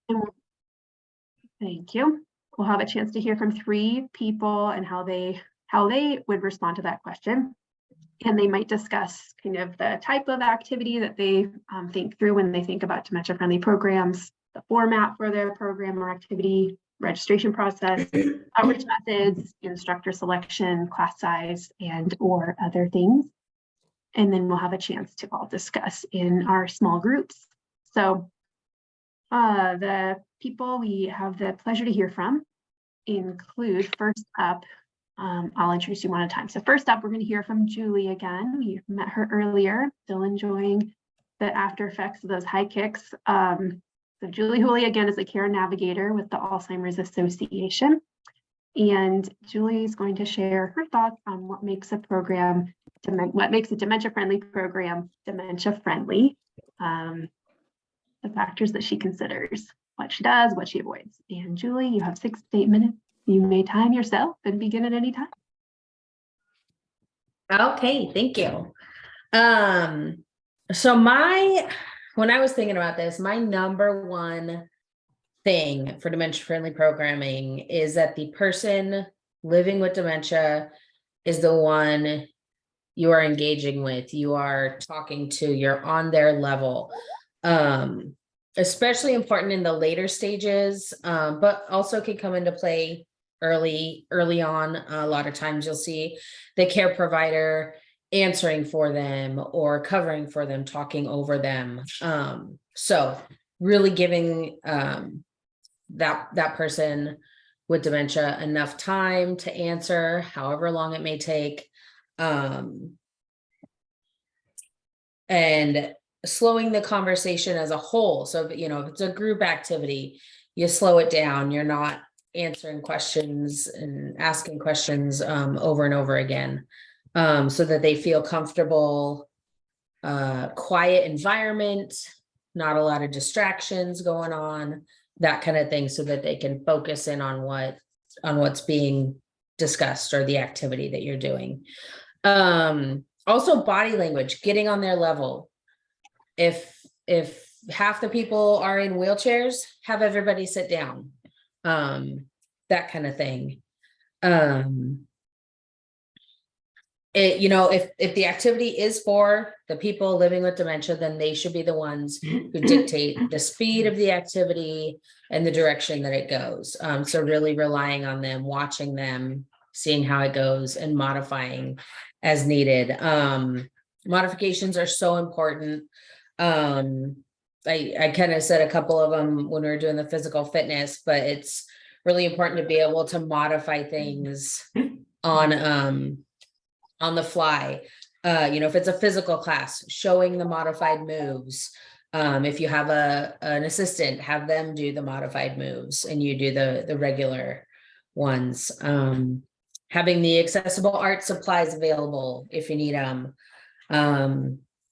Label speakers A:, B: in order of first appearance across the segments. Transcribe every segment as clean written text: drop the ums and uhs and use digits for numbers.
A: And thank you. We'll have a chance to hear from 3 people and how they would respond to that question. And they might discuss kind of the type of activity that they think through when they think about dementia-friendly programs, the format for their program or activity, registration process, outreach methods, instructor selection, class size, and or other things. And then we'll have a chance to all discuss in our small groups. So the people we have the pleasure to hear from include, first up, I'll introduce you one at a time. So first up, we're going to hear from Julie again. We met her earlier, still enjoying the after effects of those high kicks. So Julie Hooley, again, is a care navigator with the Alzheimer's Association. And Julie is going to share her thoughts on what makes a program, what makes a dementia-friendly program dementia-friendly, the factors that she considers, what she does, what she avoids. And Julie, you have 6 to 8 minutes. You may time yourself and begin at any time.
B: Okay, thank you. So when I was thinking about this, my number one thing for dementia-friendly programming is that the person living with dementia is the one you are engaging with, you are talking to, you're on their level. Especially important in the later stages, but also can come into play early on. A lot of times you'll see the care provider answering for them or covering for them, talking over them. So really giving that person with dementia enough time to answer, however long it may take, and slowing the conversation as a whole. So, if it's a group activity, you slow it down. You're not answering questions and asking questions over and over again, so that they feel comfortable, quiet environment, not a lot of distractions going on, that kind of thing, so that they can focus in on what's being discussed or the activity that you're doing. Also body language, getting on their level. If half the people are in wheelchairs, have everybody sit down, that kind of thing. If the activity is for the people living with dementia, then they should be the ones who dictate the speed of the activity and the direction that it goes. So really relying on them, watching them, seeing how it goes, and modifying as needed. Modifications are so important. I kind of said a couple of them when we were doing the physical fitness, but it's really important to be able to modify things on the fly. If it's a physical class, showing the modified moves. If you have an assistant, have them do the modified moves and you do the regular ones. Having the accessible art supplies available if you need them.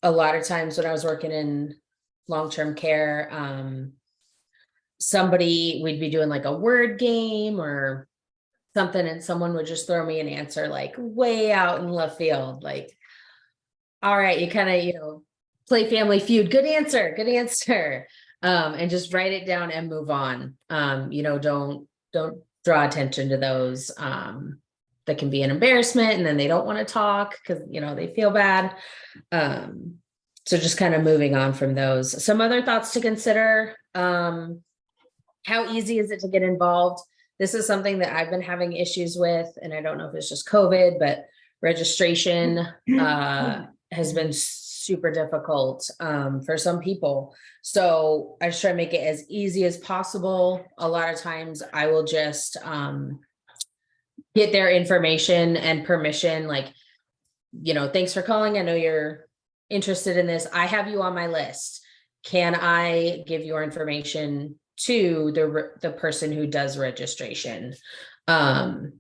B: A lot of times when I was working in long-term care, we'd be doing like a word game or something, and someone would just throw me an answer like way out in left field, like, all right, you kind of, play Family Feud, good answer, and just write it down and move on. Don't draw attention to those. That can be an embarrassment, and then they don't want to talk because they feel bad. So just kind of moving on from those. Some other thoughts to consider. How easy is it to get involved? This is something that I've been having issues with, and I don't know if it's just COVID, but registration has been super difficult for some people. So I just try to make it as easy as possible. A lot of times I will just get their information and permission, like, thanks for calling. I know you're interested in this. I have you on my list. Can I give your information to the person who does registration? And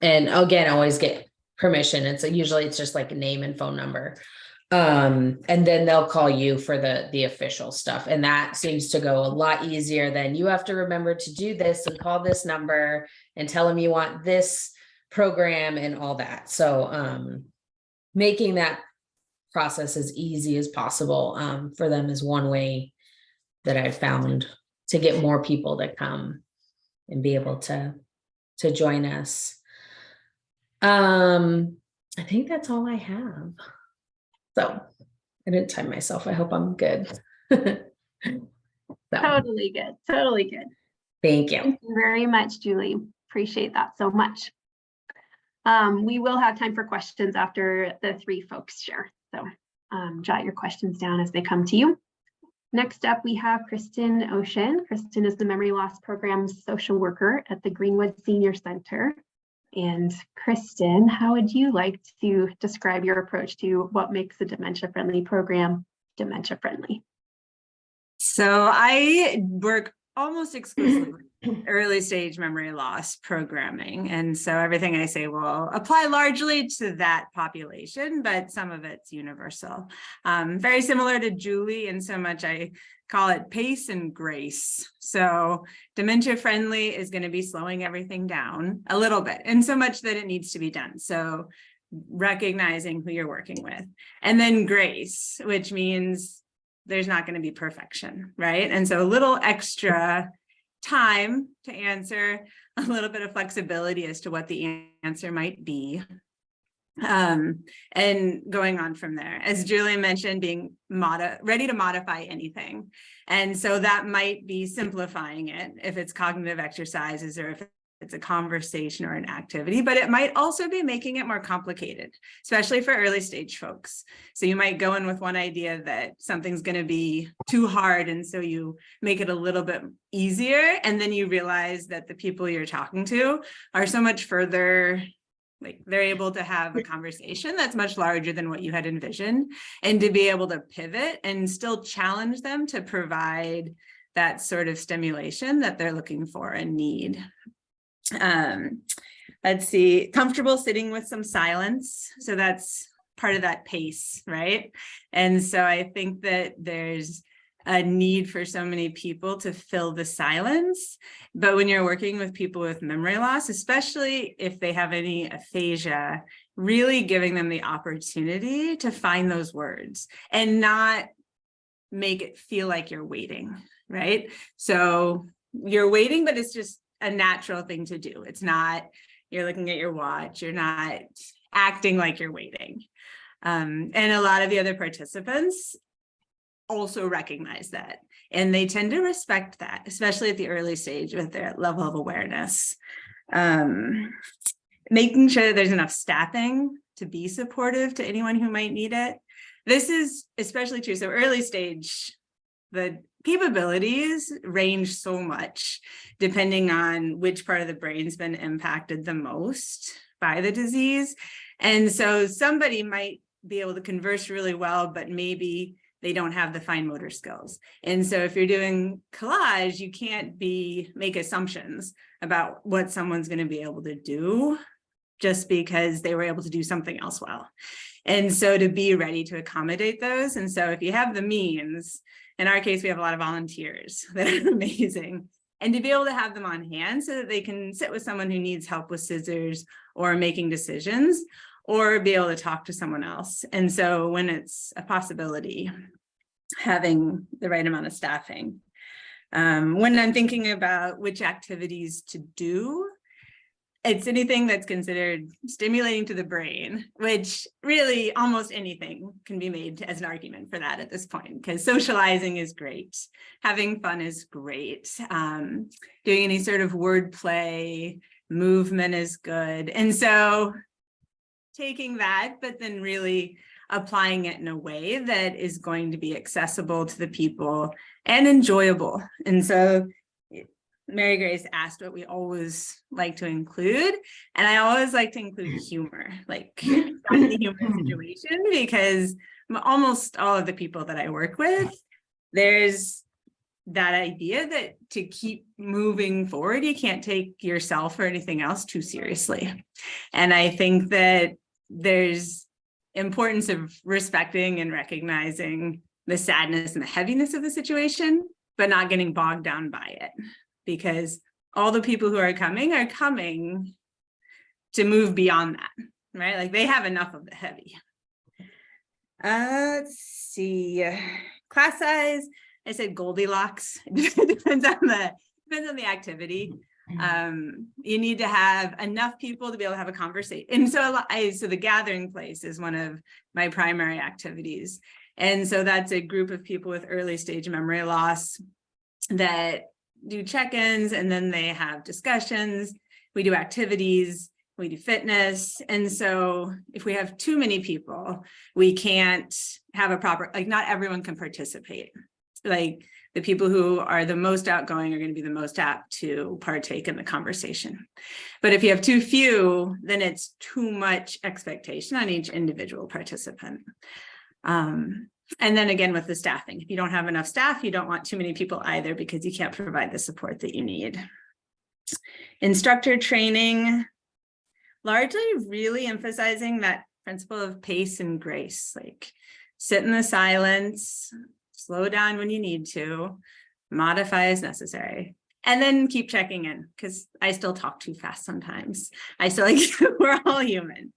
B: again, I always get permission. And so usually it's just like a name and phone number. And then they'll call you for the official stuff. And that seems to go a lot easier than you have to remember to do this and call this number and tell them you want this program and all that. So making that process as easy as possible for them is one way that I've found get more people to come and be able to join us. I think that's all I have. So I didn't time myself. I hope I'm good. So,
A: Totally good. Totally good.
B: thank you.
A: Thank you very much, Julie. Appreciate that so much. We will have time for questions after the three folks share. So jot your questions down as they come to you. Next up, we have Kristen Ocean. Kristen is the Memory Loss Program's social worker at the Greenwood Senior Center. And Kristen, how would you like to describe your approach to what makes a dementia-friendly program dementia-friendly?
C: So I work almost exclusively early stage memory loss programming. And so everything I say will apply largely to that population, but some of it's universal. Very similar to Julie in so much I call it pace and grace. So dementia friendly is going to be slowing everything down a little bit, and so much that it needs to be done. So recognizing who you're working with, and then grace, which means there's not going to be perfection, right? And so a little extra time to answer, a little bit of flexibility as to what the answer might be. And going on from there, as Julie mentioned, being ready to modify anything. And so that might be simplifying it if it's cognitive exercises or if it's a conversation or an activity, but it might also be making it more complicated, especially for early stage folks. So you might go in with one idea that something's going to be too hard, and so you make it a little bit easier, and then you realize that the people you're talking to are so much further, like they're able to have a conversation that's much larger than what you had envisioned, and to be able to pivot and still challenge them to provide that sort of stimulation that they're looking for and need. Let's see, comfortable sitting with some silence. So that's part of that pace, right? And so I think that there's a need for so many people to fill the silence. But when you're working with people with memory loss, especially if they have any aphasia, really giving them the opportunity to find those words and not make it feel like you're waiting, right? So you're waiting, but it's just a natural thing to do. It's not, you're looking at your watch, you're not acting like you're waiting. And a lot of the other participants also recognize that, and they tend to respect that, especially at the early stage with their level of awareness. Making sure that there's enough staffing to be supportive to anyone who might need it. This is especially true. So early stage, the capabilities range so much depending on which part of the brain's been impacted the most by the disease. And so somebody might be able to converse really well, but maybe they don't have the fine motor skills. And so if you're doing collage, you can't make assumptions about what someone's going to be able to do just because they were able to do something else well. And so to be ready to accommodate those. And so if you have the means, in our case, we have a lot of volunteers that are amazing, and to be able to have them on hand so that they can sit with someone who needs help with scissors or making decisions, or be able to talk to someone else. And so when it's a possibility, having the right amount of staffing. When I'm thinking about which activities to do, it's anything that's considered stimulating to the brain, which really almost anything can be made as an argument for that at this point, because socializing is great. Having fun is great. Doing any sort of wordplay, movement is good. And so taking that, but then really applying it in a way that is going to be accessible to the people and enjoyable. And so Mary Grace asked what we always like to include, and I always like to include humor, like the humor situation, because almost all of the people that I work with, there's that idea that to keep moving forward, you can't take yourself or anything else too seriously. And I think that there's importance of respecting and recognizing the sadness and the heaviness of the situation, but not getting bogged down by it. Because all the people who are coming to move beyond that, right? Like they have enough of the heavy. Let's see, class size. I said Goldilocks. It depends on the activity. You need to have enough people to be able to have a conversation. And so so the gathering place is one of my primary activities. And so that's a group of people with early stage memory loss that do check-ins, and then they have discussions. We do activities, we do fitness. And so if we have too many people, we can't have a proper, like not everyone can participate. Like the people who are the most outgoing are going to be the most apt to partake in the conversation. But if you have too few, then it's too much expectation on each individual participant. And then again, with the staffing, if you don't have enough staff, you don't want too many people either, because you can't provide the support that you need. Instructor training, largely really emphasizing that principle of pace and grace, like sit in the silence, slow down when you need to, modify as necessary, and then keep checking in, because I still talk too fast sometimes. I still like, we're all human.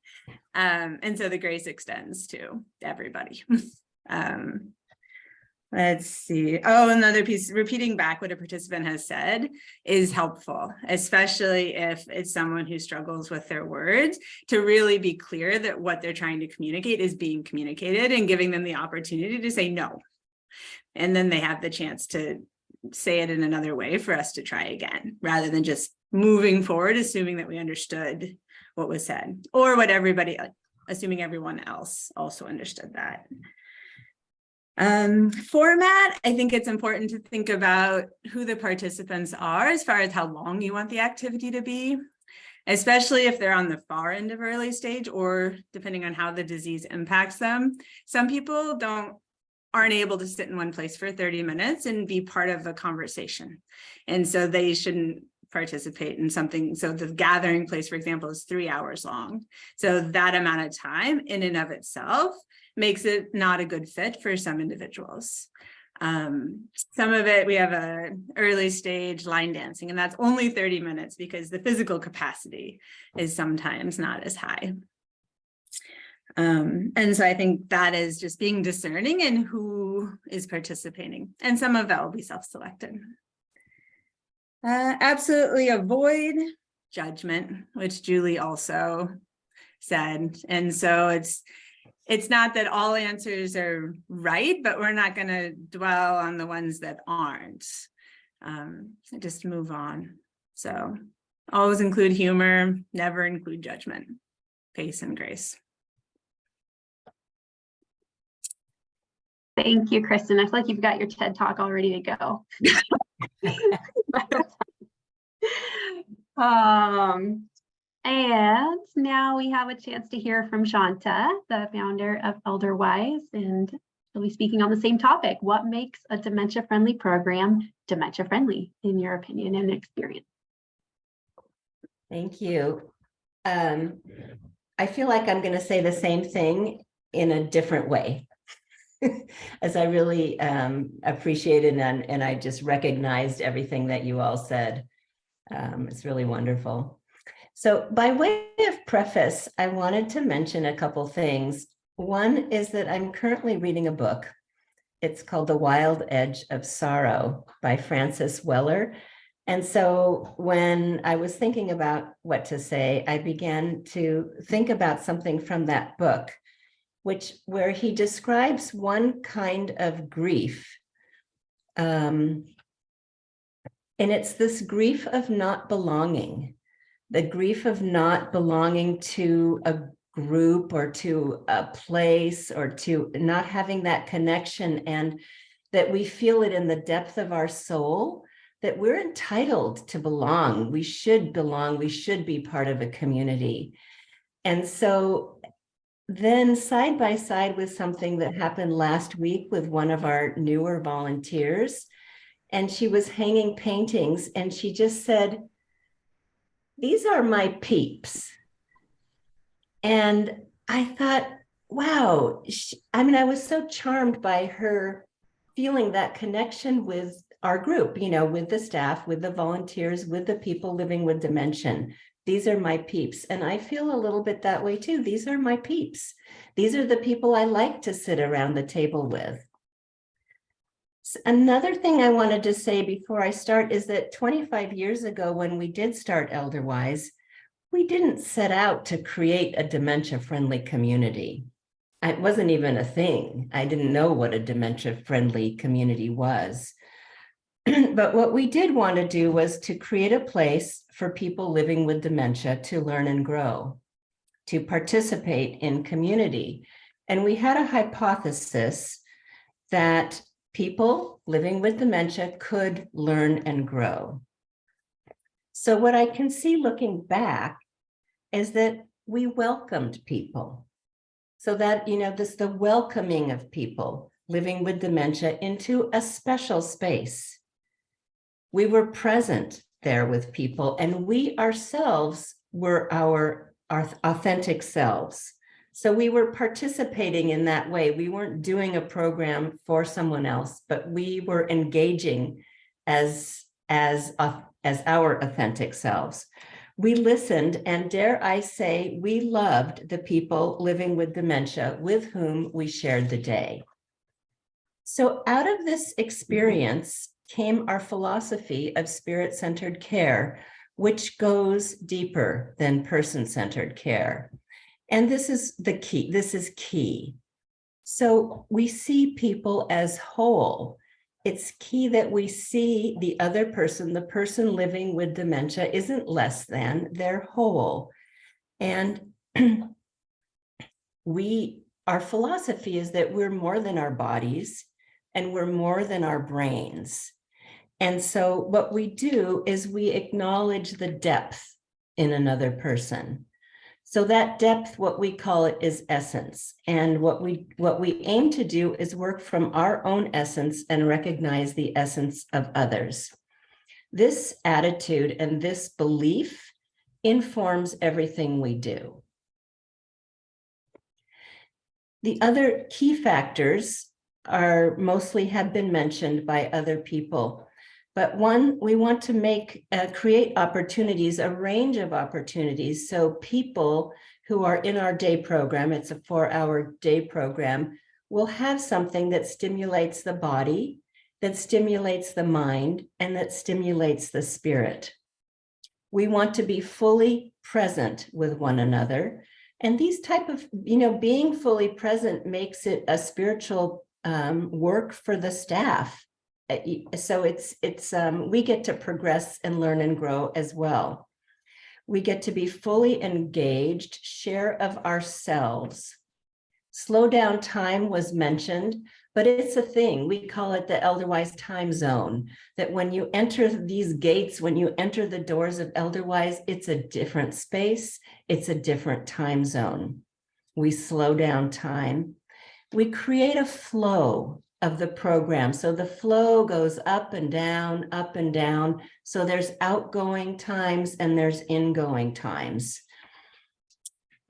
C: And so the grace extends to everybody. Let's see. Oh, another piece, repeating back what a participant has said is helpful, especially if it's someone who struggles with their words, to really be clear that what they're trying to communicate is being communicated, and giving them the opportunity to say no. And then they have the chance to say it in another way for us to try again, rather than just moving forward, assuming that we understood what was said, or what everybody, assuming everyone else also understood that. Format, I think it's important to think about who the participants are as far as how long you want the activity to be, especially if they're on the far end of early stage, or depending on how the disease impacts them. Some people aren't able to sit in one place for 30 minutes and be part of a conversation. And so they shouldn't participate in something. So the gathering place, for example, is 3 hours long. So that amount of time in and of itself makes it not a good fit for some individuals. Some of it, we have a early stage line dancing, and that's only 30 minutes because the physical capacity is sometimes not as high. And so I think that is just being discerning in who is participating, and some of that will be self-selected. Absolutely avoid judgment, which Julie also said. And so it's not that all answers are right, but we're not going to dwell on the ones that aren't. Just move on. So always include humor, never include judgment, pace and grace.
A: Thank you, Kristen. I feel like you've got your TED Talk all ready to go. And now we have a chance to hear from Shanta, the founder of ElderWise, and she'll be speaking on the same topic. What makes a dementia-friendly program dementia-friendly, in your opinion and experience?
D: Thank you. I feel like I'm going to say the same thing in a different way. As I really appreciated and I just recognized everything that you all said. It's really wonderful. So by way of preface, I wanted to mention a couple things. One is that I'm currently reading a book. It's called The Wild Edge of Sorrow by Francis Weller. And so when I was thinking about what to say, I began to think about something from that book, where he describes one kind of grief. And it's this grief of not belonging, the grief of not belonging to a group or to a place, or to not having that connection, and that we feel it in the depth of our soul, that we're entitled to belong. We should belong. We should be part of a community. And so then side by side with something that happened last week with one of our newer volunteers, and she was hanging paintings, and she just said, "These are my peeps." And I thought, wow, I was so charmed by her feeling that connection with our group, with the staff, with the volunteers, with the people living with dementia. These are my peeps. And I feel a little bit that way too. These are my peeps. These are the people I like to sit around the table with. Another thing I wanted to say before I start is that 25 years ago, when we did start Elderwise, we didn't set out to create a dementia-friendly community. It wasn't even a thing. I didn't know what a dementia-friendly community was. But what we did want to do was to create a place for people living with dementia to learn and grow, to participate in community. And we had a hypothesis that people living with dementia could learn and grow. So what I can see looking back is that we welcomed people. So that, the welcoming of people living with dementia into a special space. We were present there with people, and we ourselves were our authentic selves. So we were participating in that way. We weren't doing a program for someone else, but we were engaging as our authentic selves. We listened, and dare I say, we loved the people living with dementia with whom we shared the day. So out of this experience came our philosophy of spirit-centered care, which goes deeper than person-centered care. And this is the key. This is key. So we see people as whole. It's key that we see the other person, the person living with dementia, isn't less than, they're whole. And our philosophy is that we're more than our bodies and we're more than our brains. And so what we do is we acknowledge the depth in another person. So that depth, what we call it, is essence. And what we aim to do is work from our own essence and recognize the essence of others. This attitude and this belief informs everything we do. The other key factors are mostly have been mentioned by other people. But one, we want to create opportunities, a range of opportunities, so people who are in our day program, it's a 4-hour day program, will have something that stimulates the body, that stimulates the mind, and that stimulates the spirit. We want to be fully present with one another. And these type of, being fully present makes it a spiritual work for the staff. So we get to progress and learn and grow as well. We get to be fully engaged, share of ourselves. Slow down time was mentioned, but it's a thing. We call it the Elderwise time zone, that when you enter these gates, when you enter the doors of Elderwise, it's a different space. It's a different time zone. We slow down time. We create a flow of the program. So the flow goes up and down, up and down. So there's outgoing times and there's ingoing times.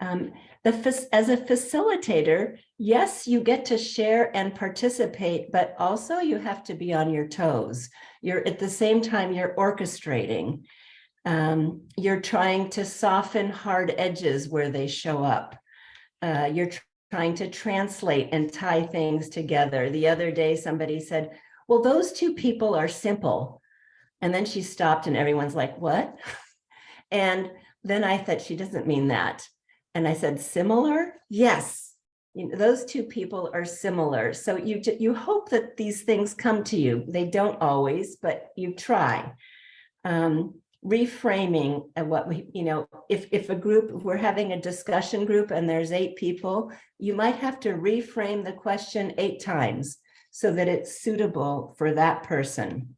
D: As a facilitator, yes, you get to share and participate, but also you have to be on your toes. You're at the same time, you're orchestrating. You're trying to soften hard edges where they show up. You're trying to translate and tie things together. The other day, somebody said, well, those two people are simple. And then she stopped and everyone's like, what? And then I thought, she doesn't mean that. And I said, similar? Yes. Those two people are similar. So you hope that these things come to you. They don't always, but you try. Reframing what we, if a group, if we're having a discussion group and there's 8 people, you might have to reframe the question 8 times so that it's suitable for that person.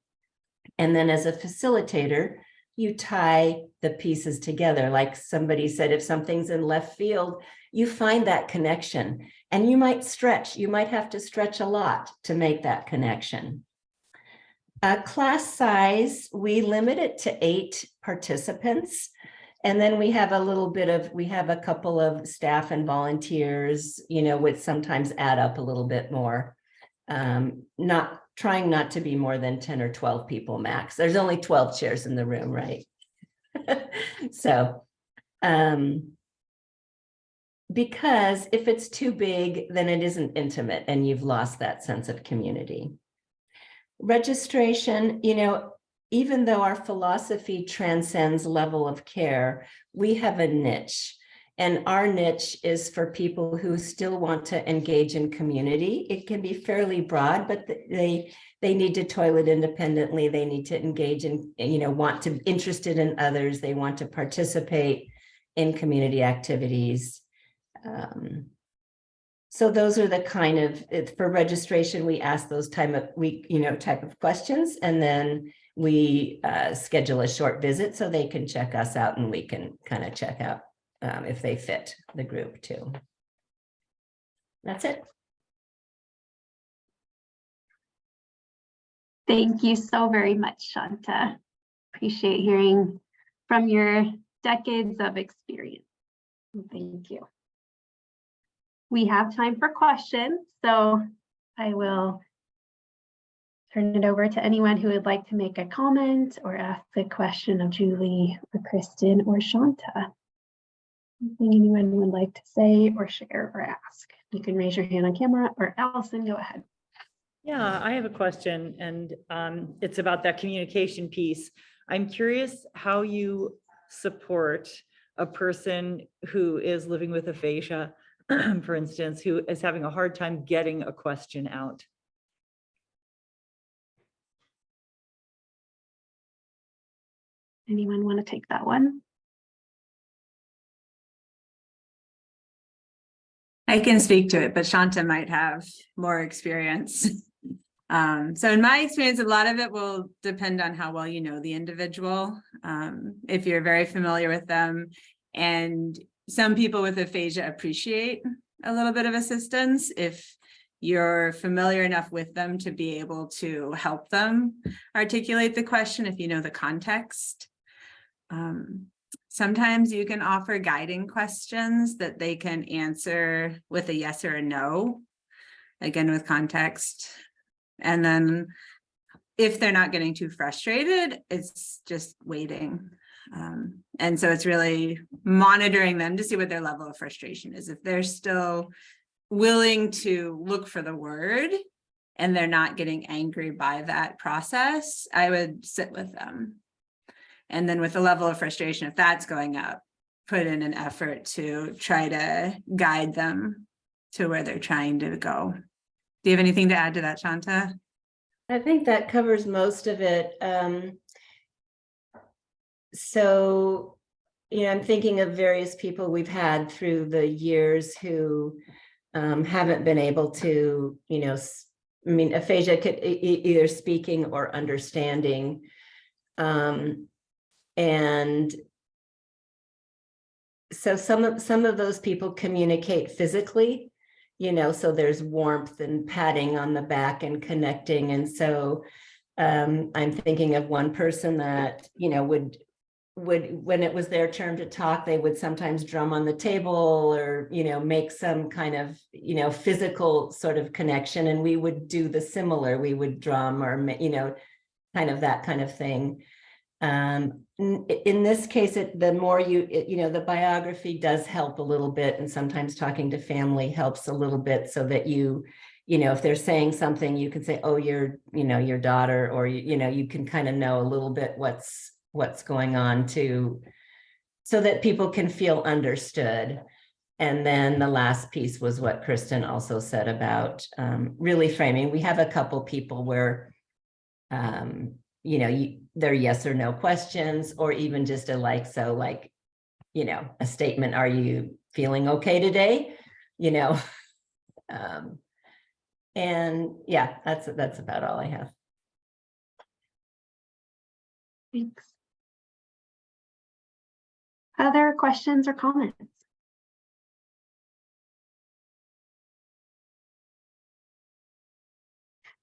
D: And then as a facilitator, you tie the pieces together. Like somebody said, if something's in left field, you find that connection and you might stretch. You might have to stretch a lot to make that connection. Class size, we limit it to 8 participants. And then we have a couple of staff and volunteers, which sometimes add up a little bit more. Trying not to be more than 10 or 12 people max. There's only 12 chairs in the room, right? So, because if it's too big, then it isn't intimate and you've lost that sense of community. Registration, even though our philosophy transcends level of care, we have a niche. And our niche is for people who still want to engage in community. It can be fairly broad, but they need to toilet independently. They need to engage in, want to be interested in others. They want to participate in community activities. So those are the kind of, for registration, we ask those type of questions, and then we schedule a short visit so they can check us out and we can kind of check out if they fit the group too. That's it.
A: Thank you so very much, Shanta. Appreciate hearing from your decades of experience. Thank you. We have time for questions, so I will turn it over to anyone who would like to make a comment or ask a question of Julie or Kristen or Shanta. Anything anyone would like to say or share or ask? You can raise your hand on camera, or Allison, go ahead.
E: Yeah, I have a question, and it's about that communication piece. I'm curious how you support a person who is living with aphasia, for instance, who is having a hard time getting a question out.
A: Anyone want to take that one?
C: I can speak to it, but Shanta might have more experience. So in my experience, a lot of it will depend on how well you know the individual. If you're very familiar with them, and some people with aphasia appreciate a little bit of assistance if you're familiar enough with them to be able to help them articulate the question if you know the context. Sometimes you can offer guiding questions that they can answer with a yes or a no, again with context. And then if they're not getting too frustrated, it's just waiting. And so it's really monitoring them to see what their level of frustration is. If they're still willing to look for the word and they're not getting angry by that process, I would sit with them. And then with the level of frustration, if that's going up, put in an effort to try to guide them to where they're trying to go. Do you have anything to add to that, Shanta?
D: I think that covers most of it. So, I'm thinking of various people we've had through the years who haven't been able to, aphasia could either speaking or understanding. And so some of those people communicate physically, so there's warmth and patting on the back and connecting. And so I'm thinking of one person that, would when it was their turn to talk, they would sometimes drum on the table or, make some kind of, physical sort of connection. And we would do the similar, we would drum or, kind of that kind of thing. In this case, the more the biography does help a little bit, and sometimes talking to family helps a little bit, so that if they're saying something, you can say, oh, your daughter, or you can kind of know a little bit what's going on so that people can feel understood. And then the last piece was what Kristen also said about really framing. We have a couple people where they're yes or no questions, or even just a statement. Are you feeling okay today? And yeah, that's about all I have.
A: Thanks. Other questions or comments?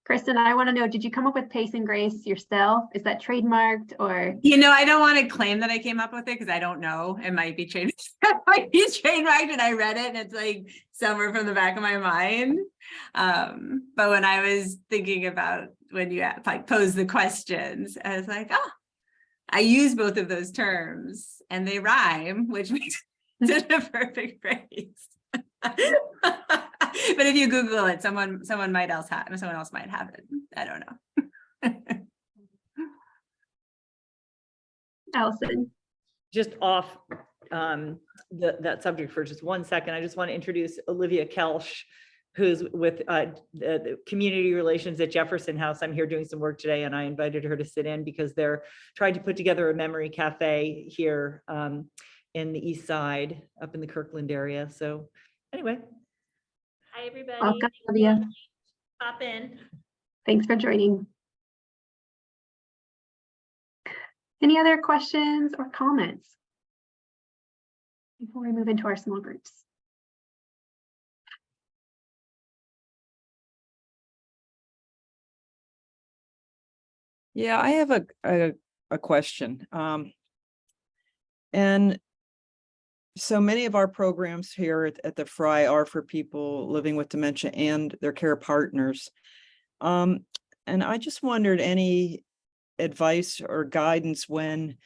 A: Kristen, I want to know, did you come up with Pace and Grace yourself? Is that trademarked or?
C: I don't want to claim that I came up with it because I don't know. It might be trademarked. And I read it and it's like somewhere from the back of my mind. But when I was thinking about when you pose the questions, I was like, oh, I use both of those terms and they rhyme, which makes it a perfect phrase. But if you Google it, someone else might have it. I don't know.
A: Allison.
E: Just off that subject for just 1 second, I just want to introduce Olivia Kelsch, who's with the community relations at Jefferson House. I'm here doing some work today, and I invited her to sit in because they're trying to put together a memory cafe here in the east side, up in the Kirkland area. So anyway.
F: Hi, everybody.
A: Welcome, Olivia.
F: Pop in.
A: Thanks for joining. Any other questions or comments before we move into our small groups?
G: Yeah, I have a question. And so many of our programs here at the Fry are for people living with dementia and their care partners. And I just wondered any advice or guidance when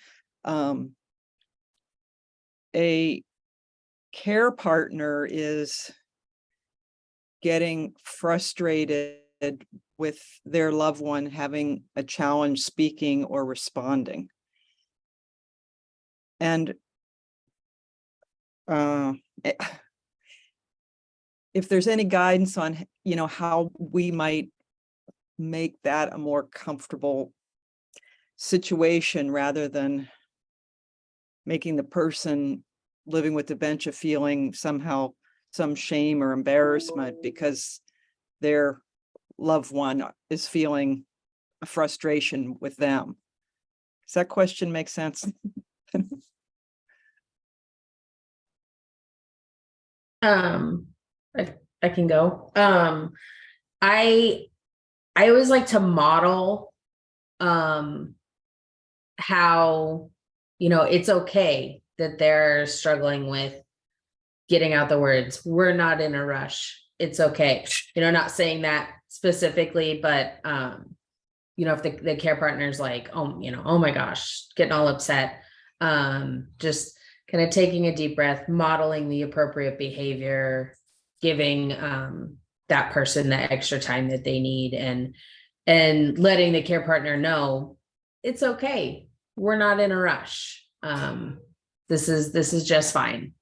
G: a care partner is getting frustrated with their loved one having a challenge speaking or responding. And if there's any guidance on, how we might make that a more comfortable situation rather than making the person living with dementia feeling somehow some shame or embarrassment because their loved one is feeling a frustration with them. Does that question make sense?
B: I can go. I always like to model how, it's okay that they're struggling with getting out the words. We're not in a rush. It's okay. Not saying that specifically, but if the care partner's like, oh my gosh, getting all upset, just kind of taking a deep breath, modeling the appropriate behavior, giving that person the extra time that they need, and letting the care partner know it's okay. We're not in a rush. This is just fine.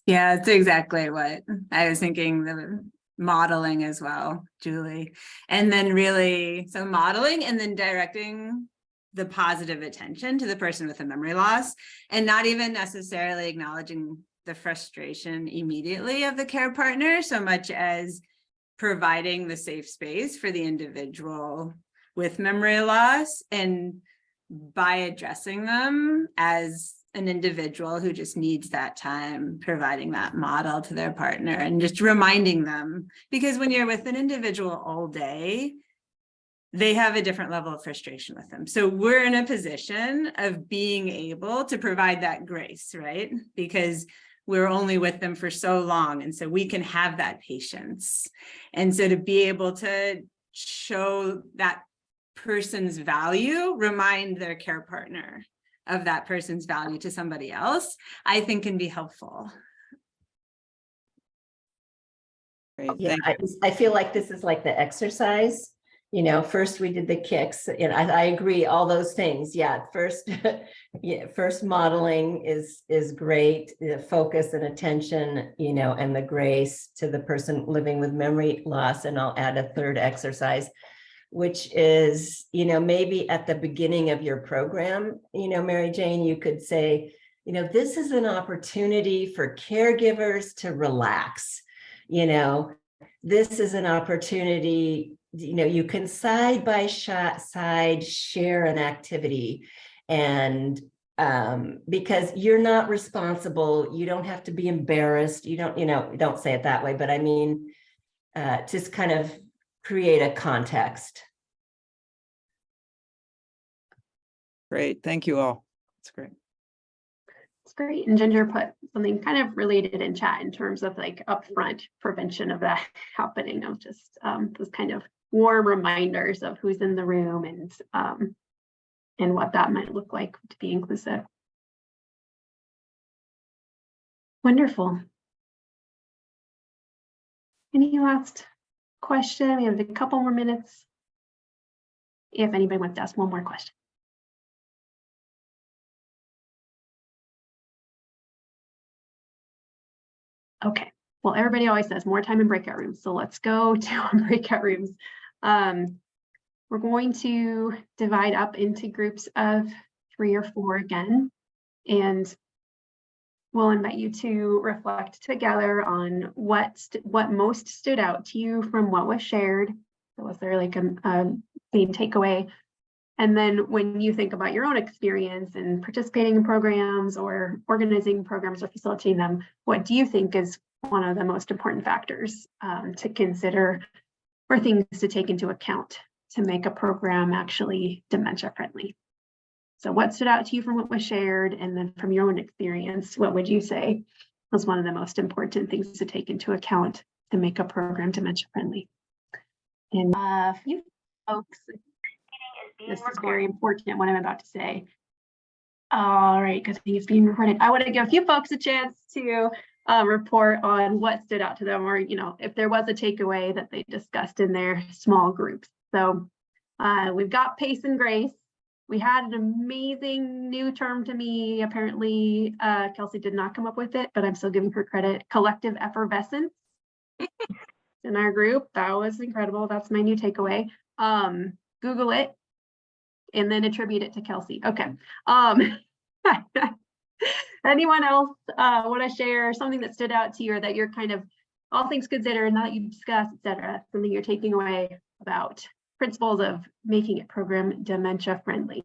C: Yeah, it's exactly what I was thinking, the modeling as well, Julie. And then really, so modeling and then directing the positive attention to the person with a memory loss, and not even necessarily acknowledging the frustration immediately of the care partner so much as providing the safe space for the individual with memory loss, and by addressing them as an individual who just needs that time, providing that model to their partner and just reminding them, because when you're with an individual all day, they have a different level of frustration with them. So we're in a position of being able to provide that grace, right? Because we're only with them for so long. And so we can have that patience. And so to be able to show that person's value, remind their care partner of that person's value to somebody else, I think can be helpful.
G: Great,
D: Yeah,
G: thank you.
D: I feel like this is like the exercise. First we did the kicks, and I agree, all those things. Yeah, first, first modeling is great. The focus and attention, and the grace to the person living with memory loss. And I'll add a third exercise, which is, maybe at the beginning of your program, Mary Jane, you could say, this is an opportunity for caregivers to relax. This is an opportunity, you can side by side share an activity, and because you're not responsible, you don't have to be embarrassed. You don't say it that way, but I mean, just kind of create a context.
G: Great, thank you all. That's great.
A: It's great. And Ginger put something kind of related in chat in terms of like upfront prevention of that happening, of just those kind of warm reminders of who's in the room and what that might look like to be inclusive. Wonderful. Any last question. We have a couple more minutes. If anybody wants to ask one more question. Okay, well, everybody always says more time in breakout rooms, so let's go to breakout rooms. We're going to divide up into groups of 3 or 4 again, and we'll invite you to reflect together on what most stood out to you from what was shared. So was there like a main takeaway? And then when you think about your own experience in participating in programs or organizing programs or facilitating them, what do you think is one of the most important factors to consider or things to take into account to make a program actually dementia friendly? So what stood out to you from what was shared, and then from your own experience, what would you say was one of the most important things to take into account to make a program dementia friendly? And a few folks, this is very important what I'm about to say. All right, because he's being recorded. I want to give a few folks a chance to report on what stood out to them, or if there was a takeaway that they discussed in their small groups. So we've got pace and grace. We had an amazing new term to me. Apparently, Kelsey did not come up with it, but I'm still giving her credit. Collective effervescence in our group. That was incredible. That's my new takeaway. Google it and then attribute it to Kelsey. Okay. Anyone else want to share something that stood out to you, or that you're kind of, all things considered, not that you discussed, etc., something you're taking away about principles of making it program dementia friendly?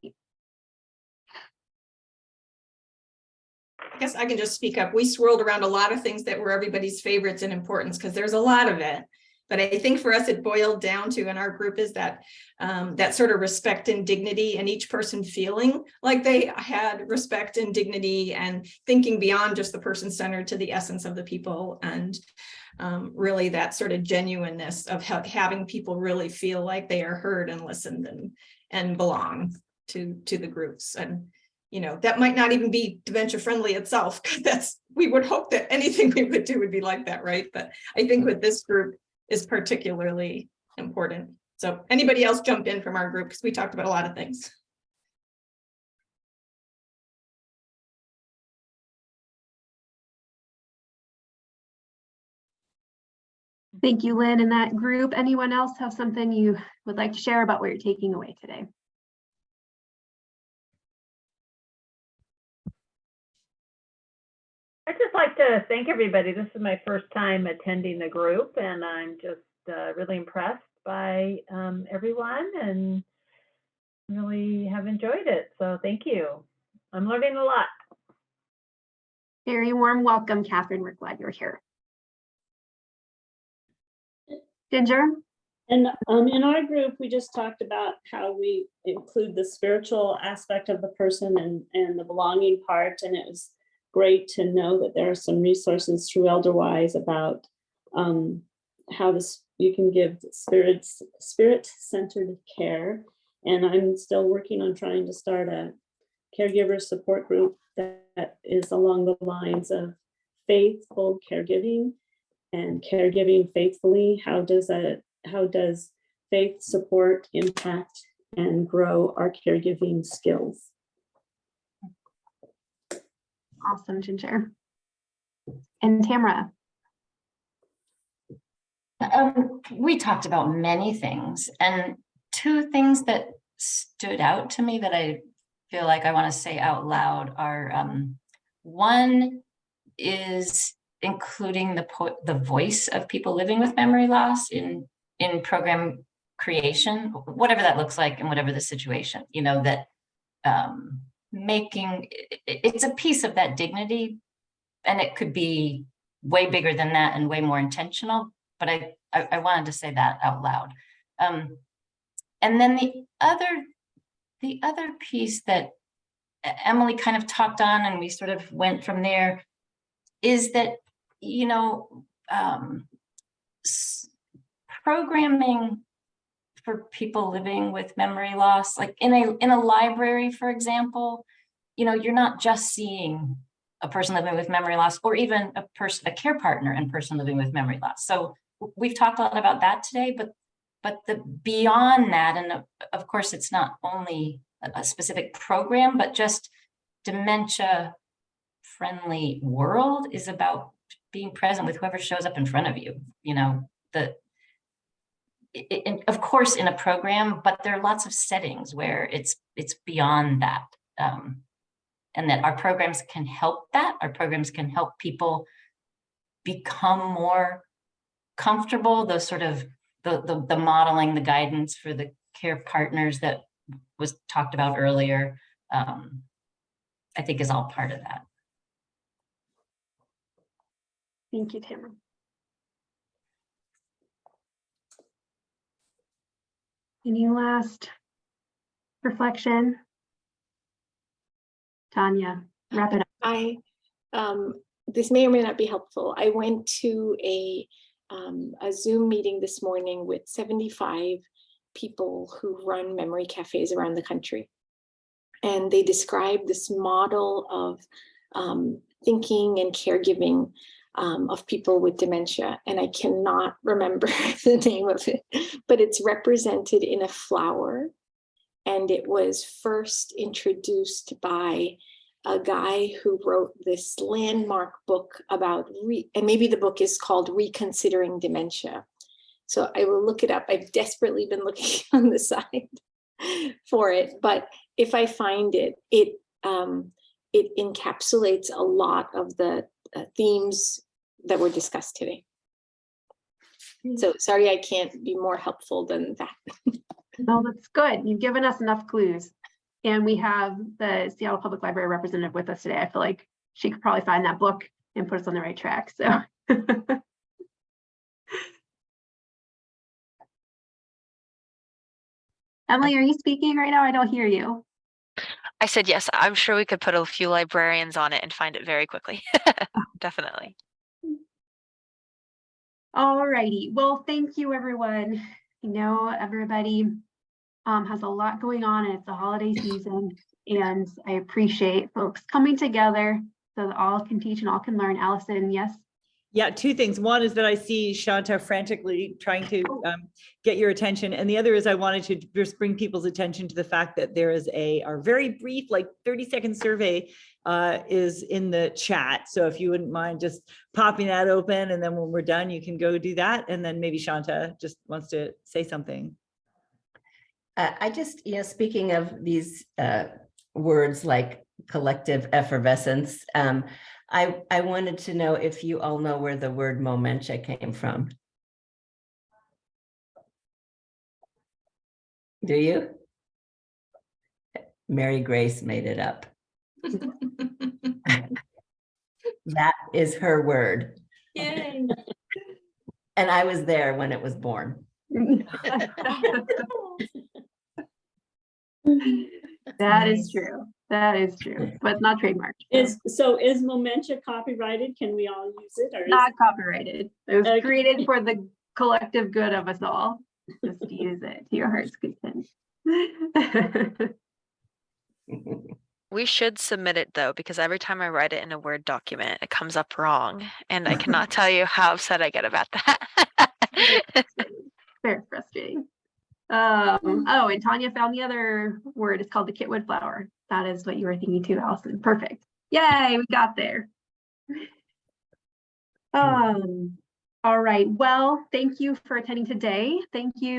H: I guess I can just speak up. We swirled around a lot of things that were everybody's favorites and importance, because there's a lot of it. But I think for us, it boiled down to, in our group, is that that sort of respect and dignity, and each person feeling like they had respect and dignity, and thinking beyond just the person-centered to the essence of the people, and really that sort of genuineness of having people really feel like they are heard and listened and belong to the groups. And that might not even be dementia friendly itself, because we would hope that anything we would do would be like that, right? But I think with this group is particularly important. So anybody else jump in from our group, because we talked about a lot of things.
A: Thank you, Lynn, and that group. Anyone else have something you would like to share about what you're taking away today?
F: I'd just like to thank everybody. This is my first time attending the group, and I'm just really impressed by everyone, and really have enjoyed it. So thank you. I'm learning a lot.
A: Very warm welcome, Catherine. We're glad you're here. Ginger?
I: And in our group, we just talked about how we include the spiritual aspect of the person and the belonging part. And it was great to know that there are some resources through Elderwise about how you can give spirit-centered care. And I'm still working on trying to start a caregiver support group that is along the lines of faithful caregiving and caregiving faithfully. How does faith support, impact, and grow our caregiving skills?
A: Awesome, Ginger. And Tamara?
J: We talked about many things, and 2 things that stood out to me that I feel like I want to say out loud are, one is including the voice of people living with memory loss in program creation, whatever that looks like and whatever the situation, that making it's a piece of that dignity, and it could be way bigger than that and way more intentional, but I wanted to say that out loud. And then the other piece that Emily kind of talked on, and we sort of went from there, is that programming for people living with memory loss, like in a library, for example, you're not just seeing a person living with memory loss, or even a care partner and person living with memory loss. So we've talked a lot about that today, but the beyond that, and of course, it's not only a specific program, but just dementia-friendly world is about being present with whoever shows up in front of you. You know, of course, in a program, but there are lots of settings where it's beyond that, and that our programs can help that. Our programs can help people become more comfortable. Those sort of the modeling, the guidance for the care partners that was talked about earlier, I think is all part of that.
A: Thank you, Tamara. Any last reflection? Tanya, wrap it up.
K: This may or may not be helpful. I went to a Zoom meeting this morning with 75 people who run memory cafes around the country. And they described this model of thinking and caregiving of people with dementia. And I cannot remember the name of it, but it's represented in a flower. And it was first introduced by a guy who wrote this landmark book about, and maybe the book is called Reconsidering Dementia. So I will look it up. I've desperately been looking on the side for it, but if I find it, it encapsulates a lot of the themes that were discussed today. So sorry, I can't be more helpful than that.
A: No, that's good. You've given us enough clues. And we have the Seattle Public Library representative with us today. I feel like she could probably find that book and put us on the right track. So Emily, are you speaking right now? I don't hear you.
L: I said, yes, I'm sure we could put a few librarians on it and find it very quickly. Definitely.
A: All righty. Well, thank you, everyone. I know everybody has a lot going on, and it's the holiday season, and I appreciate folks coming together so that all can teach and all can learn. Allison, yes?
E: Yeah, two things. One is that I see Shanta frantically trying to get your attention. And the other is I wanted to just bring people's attention to the fact that there is our very brief, like 30-second survey is in the chat. So if you wouldn't mind just popping that open, and then when we're done, you can go do that. And then maybe Shanta just wants to say something.
D: I just, speaking of these words like collective effervescence, I wanted to know if you all know where the word momentia came from. Do you? Mary Grace made it up. That is her word.
H: Yay.
D: And I was there when it was born.
A: That is true. That is true, but it's not trademarked.
I: Is Momentia copyrighted? Can we all use it? Or
A: Not copyrighted. It was created for the collective good of us all. Just use it to your heart's content.
L: We should submit it though, because every time I write it in a Word document, it comes up wrong. And I cannot tell you how upset I get about that.
A: Very frustrating. Oh, and Tanya found the other word. It's called the kitwood flower. That is what you were thinking too, Allison. Perfect. Yay, we got there. All right. Well, thank you for attending today. Thank you.